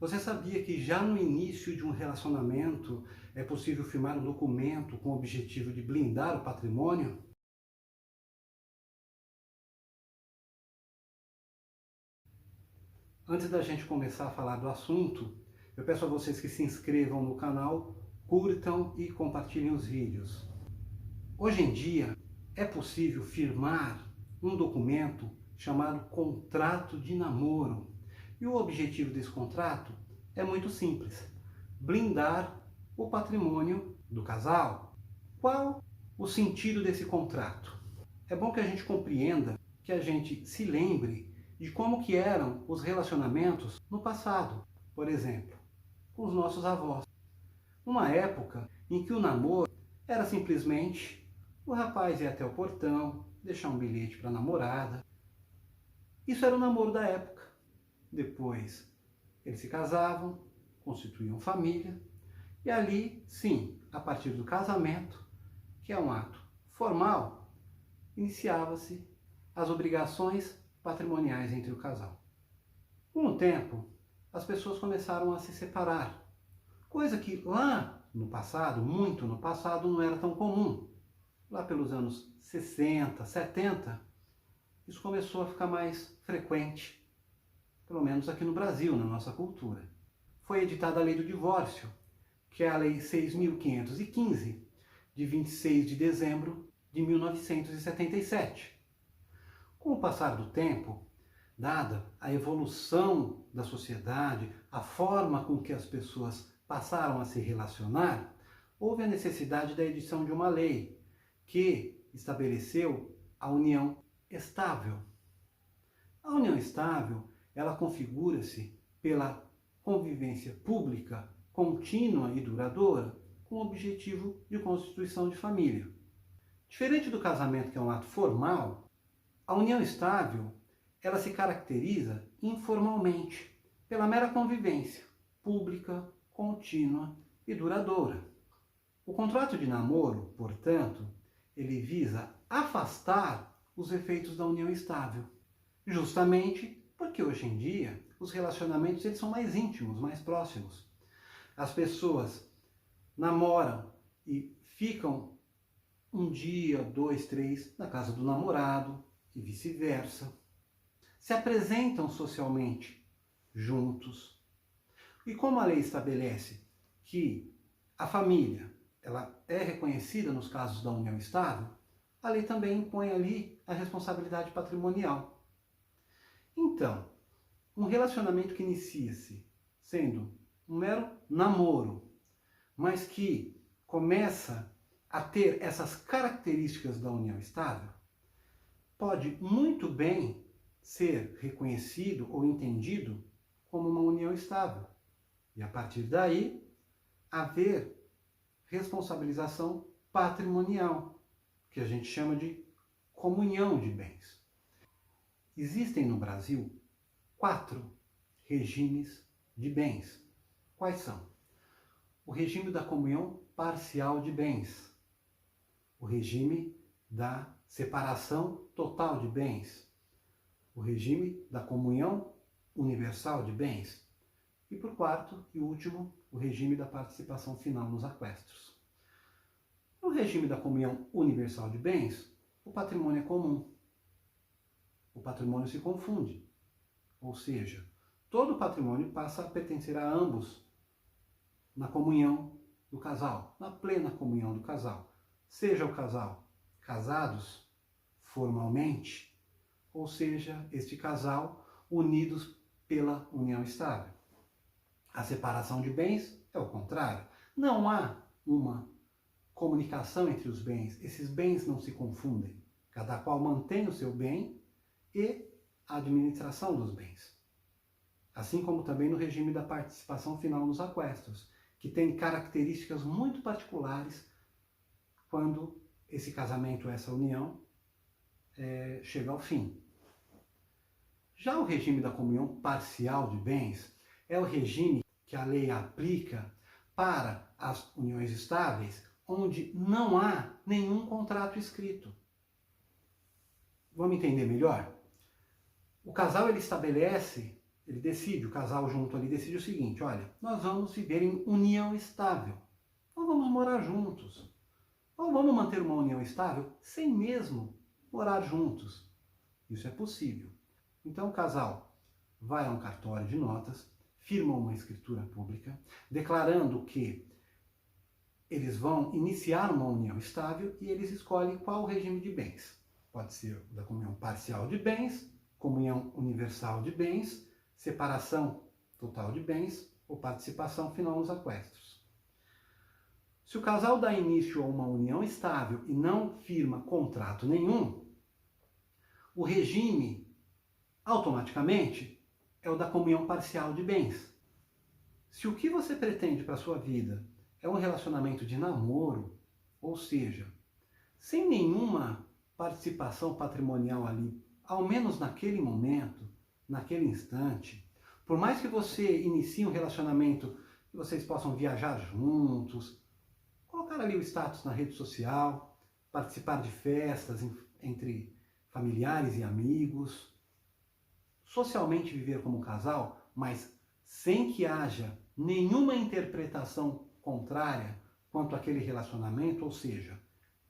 Você sabia que já no início de um relacionamento é possível firmar um documento com o objetivo de blindar o patrimônio? Antes da gente começar a falar do assunto, eu peço a vocês que se inscrevam no canal, curtam e compartilhem os vídeos. Hoje em dia, é possível firmar um documento chamado contrato de namoro. E o objetivo desse contrato é muito simples: blindar o patrimônio do casal. Qual o sentido desse contrato? É bom que a gente compreenda, que a gente se lembre de como que eram os relacionamentos no passado. Por exemplo, com os nossos avós. Uma época em que o namoro era simplesmente o rapaz ir até o portão, deixar um bilhete para a namorada. Isso era o namoro da época. Depois, eles se casavam, constituíam família, e ali, sim, a partir do casamento, que é um ato formal, iniciava-se as obrigações patrimoniais entre o casal. Com o tempo, as pessoas começaram a se separar, coisa que lá no passado, muito no passado, não era tão comum. Lá pelos anos 60, 70, isso começou a ficar mais frequente, pelo menos aqui no Brasil, na nossa cultura. Foi editada a Lei do Divórcio, que é a Lei 6.515, de 26 de dezembro de 1977. Com o passar do tempo, dada a evolução da sociedade, a forma com que as pessoas passaram a se relacionar, houve a necessidade da edição de uma lei que estabeleceu a união estável. A união estável, ela configura-se pela convivência pública, contínua e duradoura, com o objetivo de constituição de família. Diferente do casamento, que é um ato formal, a união estável, ela se caracteriza informalmente, pela mera convivência pública, contínua e duradoura. O contrato de namoro, portanto, ele visa afastar os efeitos da união estável, justamente porque hoje em dia os relacionamentos eles são mais íntimos, mais próximos. As pessoas namoram e ficam um dia, dois, três na casa do namorado e vice-versa. Se apresentam socialmente juntos. E como a lei estabelece que a família ela é reconhecida nos casos da união estável, a lei também impõe ali a responsabilidade patrimonial. Então, um relacionamento que inicia-se sendo um mero namoro, mas que começa a ter essas características da união estável, pode muito bem ser reconhecido ou entendido como uma união estável. E a partir daí, haver responsabilização patrimonial, que a gente chama de comunhão de bens. Existem no Brasil 4 regimes de bens. Quais são? O regime da comunhão parcial de bens, o regime da separação total de bens, o regime da comunhão universal de bens e, por quarto e último, o regime da participação final nos aquestos. No regime da comunhão universal de bens, o patrimônio é comum. O patrimônio se confunde, ou seja, todo o patrimônio passa a pertencer a ambos na comunhão do casal, na plena comunhão do casal. Seja o casal casados formalmente, ou seja, este casal unidos pela união estável. A separação de bens é o contrário. Não há uma comunicação entre os bens. Esses bens não se confundem. Cada qual mantém o seu bem e a administração dos bens. Assim como também no regime da participação final nos aquestos, que tem características muito particulares quando esse casamento, essa união, chega ao fim. Já o regime da comunhão parcial de bens é o regime que a lei aplica para as uniões estáveis, onde não há nenhum contrato escrito. Vamos entender melhor? O casal ele estabelece ele decide, o casal junto ali decide o seguinte: olha, nós vamos viver em união estável, nós vamos morar juntos, ou vamos manter uma união estável sem mesmo morar juntos. Isso é possível. Então o casal vai a um cartório de notas, firma uma escritura pública, declarando que eles vão iniciar uma união estável e eles escolhem qual o regime de bens. Pode ser da comunhão parcial de bens, comunhão universal de bens, separação total de bens ou participação final nos aquestos. Se o casal dá início a uma união estável e não firma contrato nenhum, o regime automaticamente é o da comunhão parcial de bens. Se o que você pretende para a sua vida é um relacionamento de namoro, ou seja, sem nenhuma participação patrimonial ali, ao menos naquele momento, naquele instante, por mais que você inicie um relacionamento que vocês possam viajar juntos, colocar ali o status na rede social, participar de festas entre familiares e amigos, socialmente viver como casal, mas sem que haja nenhuma interpretação contrária quanto àquele relacionamento, ou seja,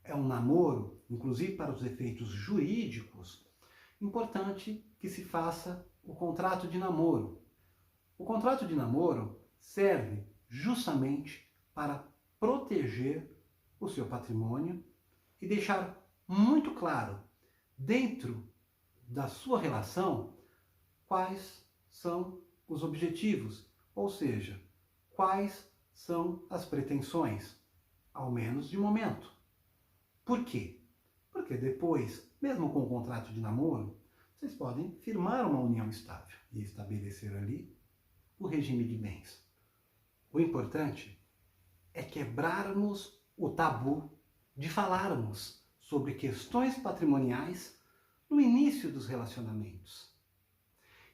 é um namoro, inclusive para os efeitos jurídicos, importante que se faça o contrato de namoro. O contrato de namoro serve justamente para proteger o seu patrimônio e deixar muito claro, dentro da sua relação, quais são os objetivos, ou seja, quais são as pretensões, ao menos de momento. Por quê? Porque depois, mesmo com o contrato de namoro, vocês podem firmar uma união estável e estabelecer ali o regime de bens. O importante é quebrarmos o tabu de falarmos sobre questões patrimoniais no início dos relacionamentos.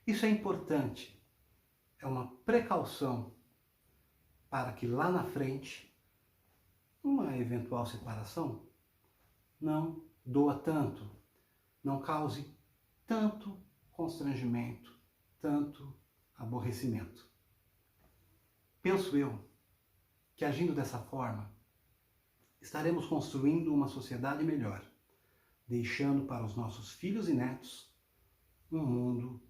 Isso é importante, é uma precaução para que lá na frente, uma eventual separação não doa tanto, não cause tanto constrangimento, tanto aborrecimento. Penso eu que agindo dessa forma, estaremos construindo uma sociedade melhor, deixando para os nossos filhos e netos um mundo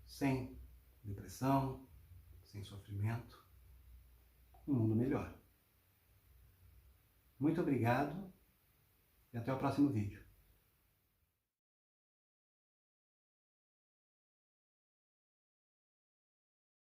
sem depressão, sem sofrimento, um mundo melhor. Muito obrigado e até o próximo vídeo.